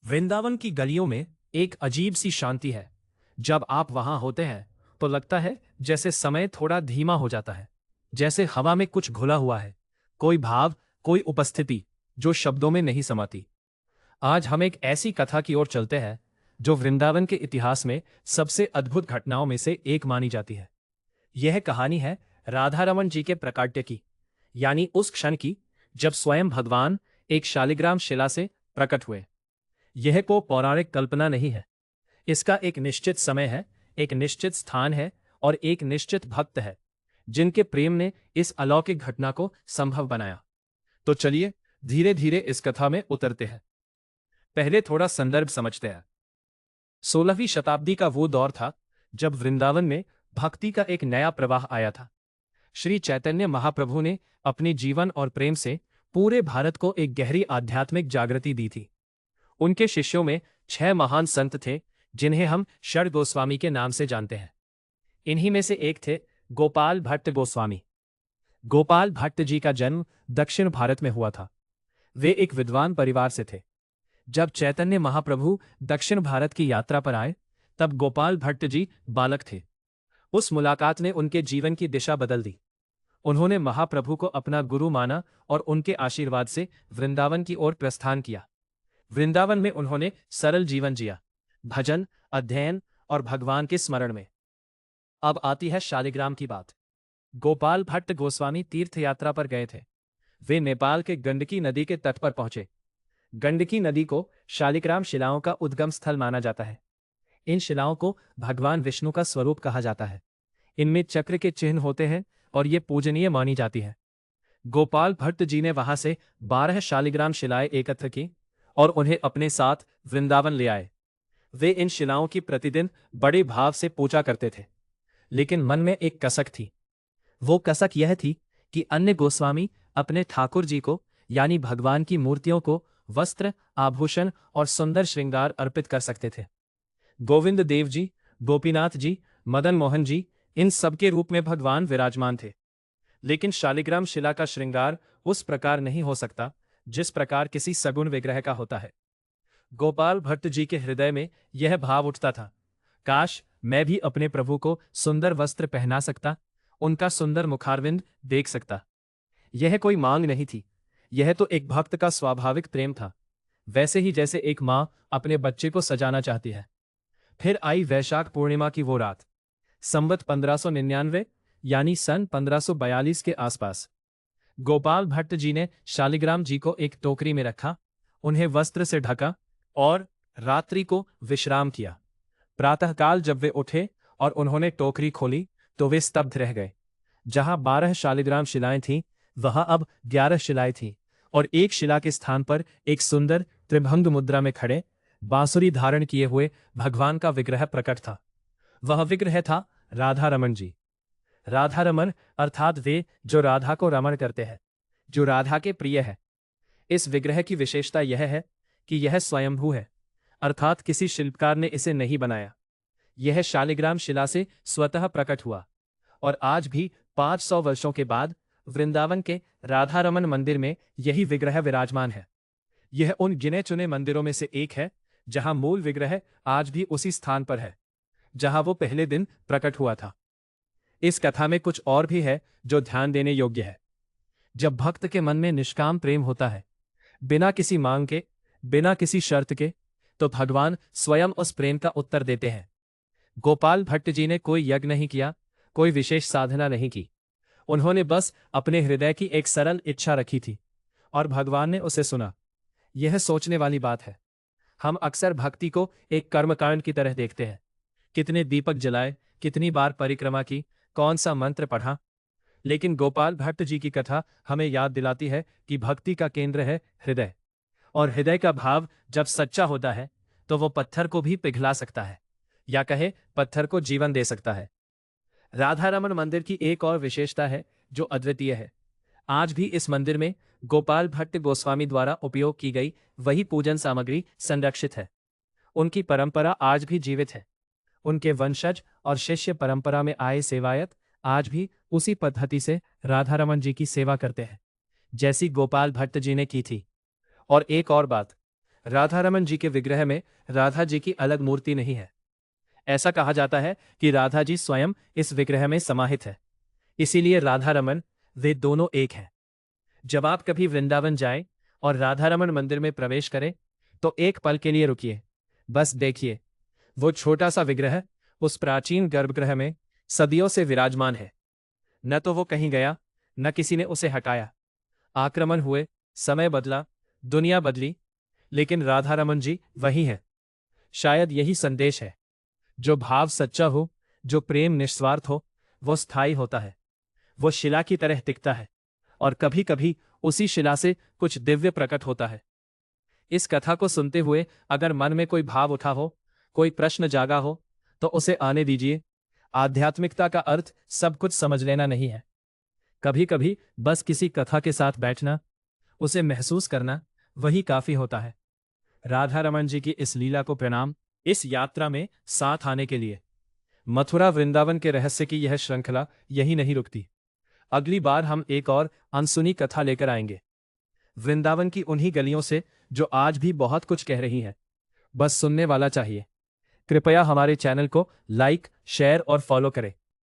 वृंदावन की गलियों में एक अजीब सी शांति है। जब आप वहां होते हैं तो लगता है जैसे समय थोड़ा धीमा हो जाता है, जैसे हवा में कुछ घुला हुआ है, कोई भाव, कोई उपस्थिति जो शब्दों में नहीं समाती। आज हम एक ऐसी कथा की ओर चलते हैं जो वृंदावन के इतिहास में सबसे अद्भुत घटनाओं में से एक मानी जाती है। यह कहानी है राधा रमन जी के प्राकट्य की, यानी उस क्षण की जब स्वयं भगवान एक शालिग्राम शिला से प्रकट हुए। यह को पौराणिक कल्पना नहीं है। इसका एक निश्चित समय है, एक निश्चित स्थान है और एक निश्चित भक्त है जिनके प्रेम ने इस अलौकिक घटना को संभव बनाया। तो चलिए धीरे धीरे इस कथा में उतरते हैं। पहले थोड़ा संदर्भ समझते हैं। 16वीं शताब्दी का वो दौर था जब वृंदावन में भक्ति का एक नया प्रवाह आया था। श्री चैतन्य महाप्रभु ने अपने जीवन और प्रेम से पूरे भारत को एक गहरी आध्यात्मिक जागृति दी थी। उनके शिष्यों में 6 महान संत थे जिन्हें हम षड गोस्वामी के नाम से जानते हैं। इन्हीं में से एक थे गोपाल भट्ट गोस्वामी। गोपाल भट्ट जी का जन्म दक्षिण भारत में हुआ था। वे एक विद्वान परिवार से थे। जब चैतन्य महाप्रभु दक्षिण भारत की यात्रा पर आए तब गोपाल भट्ट जी बालक थे। उस मुलाकात ने उनके जीवन की दिशा बदल दी। उन्होंने महाप्रभु को अपना गुरु माना और उनके आशीर्वाद से वृंदावन की ओर प्रस्थान किया। वृंदावन में उन्होंने सरल जीवन जिया, भजन, अध्ययन और भगवान के स्मरण में। अब आती है शालिग्राम की बात। गोपाल भट्ट गोस्वामी तीर्थ यात्रा पर गए थे। वे नेपाल के गंडकी नदी के तट पर पहुंचे। गंडकी नदी को शालिग्राम शिलाओं का उद्गम स्थल माना जाता है। इन शिलाओं को भगवान विष्णु का स्वरूप कहा जाता है। इनमें चक्र के चिन्ह होते हैं और ये पूजनीय मानी जाती है। गोपाल भट्ट जी ने वहां से 12 शालिग्राम शिलाएं एकत्र की और उन्हें अपने साथ वृंदावन ले आए। वे इन शिलाओं की प्रतिदिन बड़े भाव से पूजा करते थे, लेकिन मन में एक कसक थी। वो कसक यह थी कि अन्य गोस्वामी अपने ठाकुर जी को, यानी भगवान की मूर्तियों को वस्त्र, आभूषण और सुंदर श्रृंगार अर्पित कर सकते थे। गोविंद देव जी, गोपीनाथ जी, मदन मोहन जी, इन सबके रूप में भगवान विराजमान थे। लेकिन शालिग्राम शिला का श्रृंगार उस प्रकार नहीं हो सकता जिस प्रकार किसी सगुण विग्रह का होता है। गोपाल भट्ट जी के हृदय में यह भाव उठता था, काश मैं भी अपने प्रभु को सुंदर वस्त्र पहना सकता, उनका सुंदर मुखारविंद देख सकता। यह कोई मांग नहीं थी, यह तो एक भक्त का स्वाभाविक प्रेम था, वैसे ही जैसे एक मां अपने बच्चे को सजाना चाहती है। फिर आई वैशाख पूर्णिमा की वो रात, संवत 1599 यानी सन 1542 के आसपास। गोपाल भट्ट जी ने शालिग्राम जी को एक टोकरी में रखा, उन्हें वस्त्र से ढका और रात्रि को विश्राम किया। प्रातःकाल जब वे उठे और उन्होंने टोकरी खोली तो वे स्तब्ध रह गए। जहां 12 शालिग्राम शिलाएं थीं, वहां अब 11 शिलाएं थीं और एक शिला के स्थान पर एक सुंदर त्रिभंग मुद्रा में खड़े, बांसुरी धारण किए हुए भगवान का विग्रह प्रकट था। वह विग्रह था राधा रमन जी। राधा रमन अर्थात वे जो राधा को रमण करते हैं, जो राधा के प्रिय है। इस विग्रह की विशेषता यह है कि यह स्वयंभू है, अर्थात किसी शिल्पकार ने इसे नहीं बनाया। यह शालिग्राम शिला से स्वतः प्रकट हुआ और आज भी 500 वर्षों के बाद वृंदावन के राधा रमन मंदिर में यही विग्रह विराजमान है। यह उन गिने चुने मंदिरों में से एक है जहां मूल विग्रह आज भी उसी स्थान पर है जहां वो पहले दिन प्रकट हुआ था। इस कथा में कुछ और भी है जो ध्यान देने योग्य है। जब भक्त के मन में निष्काम प्रेम होता है, बिना किसी मांग के, बिना किसी शर्त के, तो भगवान स्वयं उस प्रेम का उत्तर देते हैं। गोपाल भट्ट जी ने कोई यज्ञ नहीं किया, कोई विशेष साधना नहीं की। उन्होंने बस अपने हृदय की एक सरल इच्छा रखी थी और भगवान ने उसे सुना। यह सोचने वाली बात है। हम अक्सर भक्ति को एक कर्मकांड की तरह देखते हैं। कितने दीपक जलाए, कितनी बार परिक्रमा की, कौन सा मंत्र पढ़ा, लेकिन गोपाल भट्ट जी की कथा हमें याद दिलाती है कि भक्ति का केंद्र है हृदय, और हृदय का भाव जब सच्चा होता है तो वो पत्थर को भी पिघला सकता है, या कहे पत्थर को जीवन दे सकता है। राधा रमन मंदिर की एक और विशेषता है जो अद्वितीय है। आज भी इस मंदिर में गोपाल भट्ट गोस्वामी द्वारा उपयोग की गई वही पूजन सामग्री संरक्षित है। उनकी परंपरा आज भी जीवित है। उनके वंशज और शिष्य परंपरा में आए सेवायत आज भी उसी पद्धति से राधा रमन जी की सेवा करते हैं जैसी गोपाल भट्ट जी ने की थी। और एक और बात, राधा रमन जी के विग्रह में राधा जी की अलग मूर्ति नहीं है। ऐसा कहा जाता है कि राधा जी स्वयं इस विग्रह में समाहित है। इसीलिए राधा रमन वे दोनों एक हैं। जब आप कभी वृंदावन जाएं और राधा रमन मंदिर में प्रवेश करें तो एक पल के लिए रुकिए। बस देखिए, वो छोटा सा विग्रह उस प्राचीन गर्भगृह में सदियों से विराजमान है। न तो वो कहीं गया, न किसी ने उसे हटाया। आक्रमण हुए, समय बदला, दुनिया बदली, लेकिन राधा रमन जी वही है। शायद यही संदेश है। जो भाव सच्चा हो, जो प्रेम निस्वार्थ हो, वो स्थायी होता है। वो शिला की तरह टिकता है और कभी कभी उसी शिला से कुछ दिव्य प्रकट होता है। इस कथा को सुनते हुए अगर मन में कोई भाव उठा हो, कोई प्रश्न जागा हो, तो उसे आने दीजिए। आध्यात्मिकता का अर्थ सब कुछ समझ लेना नहीं है। कभी कभी बस किसी कथा के साथ बैठना, उसे महसूस करना, वही काफी होता है। राधा रमन जी की इस लीला को प्रणाम, इस यात्रा में साथ आने के लिए। मथुरा वृंदावन के रहस्य की यह श्रृंखला यही नहीं रुकती। अगली बार हम एक और अनसुनी कथा लेकर आएंगे, वृंदावन की उन्हीं गलियों से जो आज भी बहुत कुछ कह रही हैं। बस सुनने वाला चाहिए। कृपया हमारे चैनल को लाइक, शेयर और फॉलो करें।